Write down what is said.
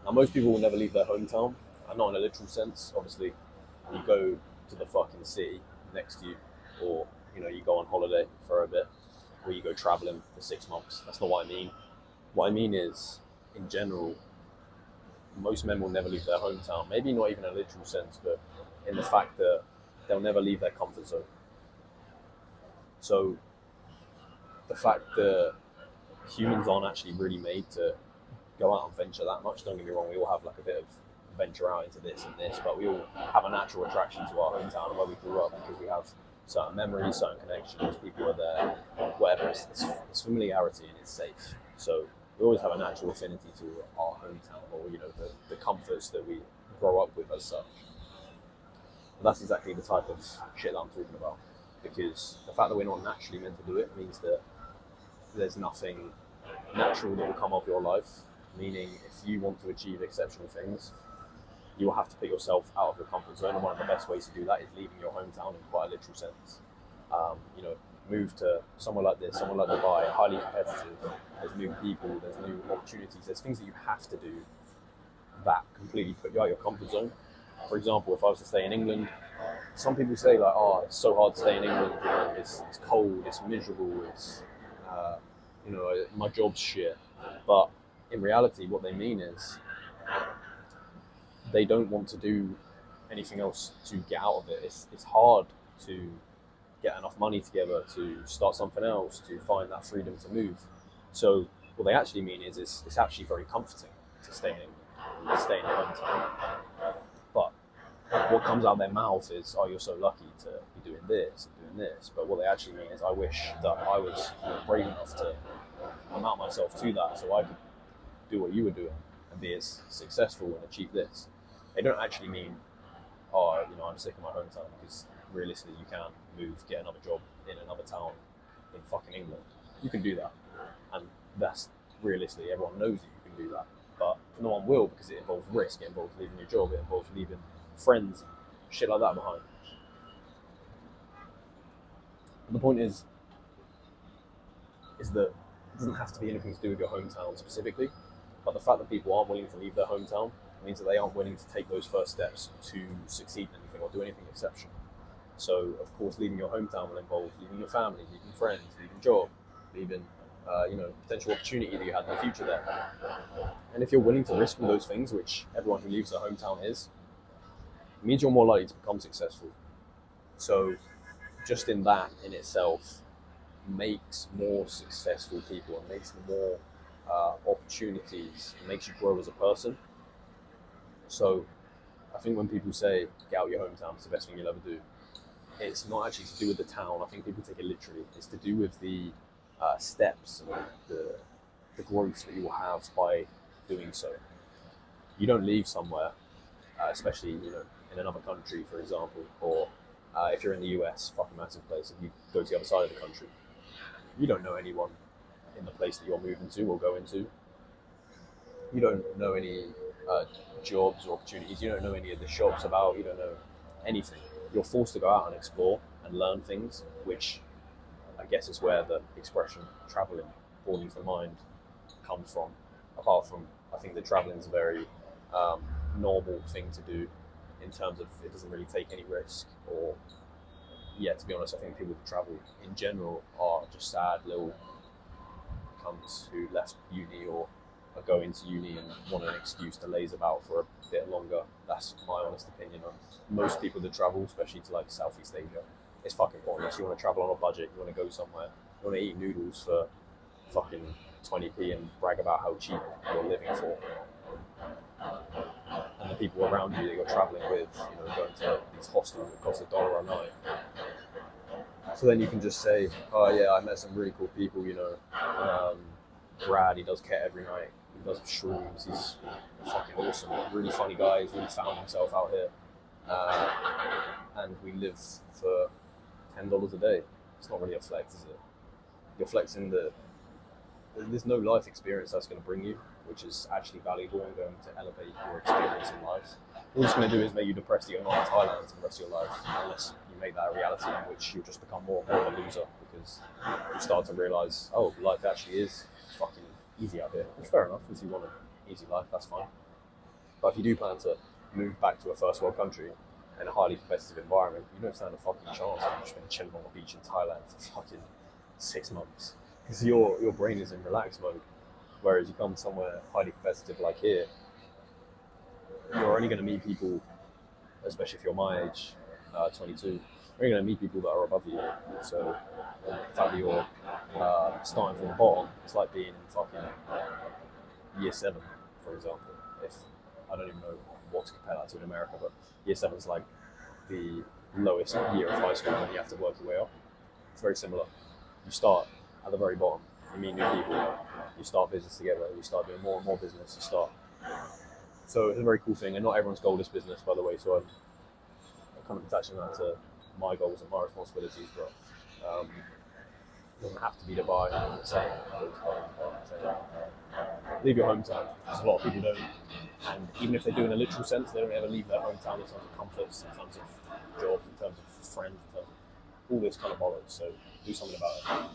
Now, most people will never leave their hometown, and not in a literal sense. Obviously, you go to the fucking city next to you, or you go on holiday for a bit, or you go traveling for 6 months. That's not what I mean. What I mean is, in general, most men will never leave their hometown. Maybe not even in a literal sense, but in the fact that they'll never leave their comfort zone. So the fact that humans aren't actually really made to go out and venture that much. Don't get me wrong, we all have like a bit of venture out into this and this, but we all have a natural attraction to our hometown and where we grew up because we have certain memories, certain connections, people are there, whatever. It's familiarity and it's safe. So we always have a natural affinity to our hometown or the comforts that we grow up with as such. But that's exactly the type of shit that I'm talking about. Because the fact that we're not naturally meant to do it means that there's nothing natural that will come of your life. Meaning, if you want to achieve exceptional things, you will have to put yourself out of your comfort zone. And one of the best ways to do that is leaving your hometown in quite a literal sense. Move to somewhere like this, somewhere like Dubai, highly competitive. There's new people, there's new opportunities, there's things that you have to do that completely put you out of your comfort zone. For example, if I was to stay in England, some people say like, oh, it's so hard to stay in England, it's cold, it's miserable, it's, my job's shit. But in reality, what they mean is they don't want to do anything else to get out of it. It's hard to get enough money together to start something else, to find that freedom to move. So what they actually mean is it's actually very comforting to stay in your hometown. But what comes out of their mouth is, oh, you're so lucky to be doing this and doing this. But what they actually mean is, I wish that I was brave enough to amount myself to that so I could do what you were doing and be as successful and achieve this. They don't actually mean, oh, I'm sick of my hometown, because realistically you can move, get another job in another town in fucking England. You can do that. And that's realistically, everyone knows that you can do that. But no one will, because it involves risk, it involves leaving your job, it involves leaving friends, shit like that behind. And the point is that it doesn't have to be anything to do with your hometown specifically, but the fact that people aren't willing to leave their hometown means that they aren't willing to take those first steps to succeed in anything or do anything exceptional. So, of course, leaving your hometown will involve leaving your family, leaving friends, leaving job, leaving potential opportunity that you had in the future there. And if you're willing to risk all those things, which everyone who leaves their hometown is, it means you're more likely to become successful. So just in that in itself makes more successful people and makes more opportunities, and makes you grow as a person. So I think when people say get out your hometown, it's the best thing you'll ever do, it's not actually to do with the town. I think people take it literally. It's to do with the steps and the growth that you will have by doing so. You don't leave somewhere, especially in another country, for example, or if you're in the US, fucking massive place, if you go to the other side of the country, you don't know anyone in the place that you're moving to or going to. You don't know any jobs or opportunities. You don't know any of the shops about. You don't know anything. You're forced to go out and explore and learn things, which I guess is where the expression traveling, broadening the mind comes from. Apart from, I think that traveling is a very normal thing to do in terms of it doesn't really take any risk. Or, yeah, to be honest, I think people who travel in general are just sad little cunts who left uni or are going to uni and want an excuse to laze about for a bit longer. That's my honest opinion on most people that travel, especially to like Southeast Asia. It's fucking pointless. You want to travel on a budget, you want to go somewhere, you want to eat noodles for fucking 20p and brag about how cheap you're living for. And the people around you that you're traveling with, going to these hostels that cost $1 a night. So then you can just say, oh yeah, I met some really cool people, Brad, he does ket every night, he does shrooms, he's fucking awesome, really funny guy, he's really found himself out here. And we live for $10 a day. It's not really a flex, is it? You're flexing there's no life experience that's going to bring you, which is actually valuable and going to elevate your experience in life. All it's going to do is make you depressed that you're not in Thailand for the rest of your life, unless you make that a reality in which you'll just become more of a loser, because you start to realise, oh, life actually is fucking easy out here. It's fair enough. If you want an easy life, that's fine. But if you do plan to move back to a first world country in a highly competitive environment, you don't stand a fucking chance of just been chilling on the beach in Thailand for fucking 6 months. Because your brain is in relax mode. Whereas you come somewhere highly competitive like here, you're only going to meet people, especially if you're my age, 22, you're only going to meet people that are above you. So the fact that you're starting from the bottom, it's like being in fucking year 7, for example. If I don't even know what to compare that to in America, but year 7 is like the lowest year of high school when you have to work your way up. It's very similar. You start at the very bottom, you meet new people, you start business together, you start doing more and more business, So it's a very cool thing, and not everyone's goal is business, by the way, so I'm kind of attaching that to my goals and my responsibilities, but it doesn't have to be to buy. Leave your hometown, because a lot of people don't, and even if they do in a literal sense, they don't ever leave their hometown in terms of comforts, in terms of jobs, in terms of friends, in terms of all this kind of bollocks, so do something about it.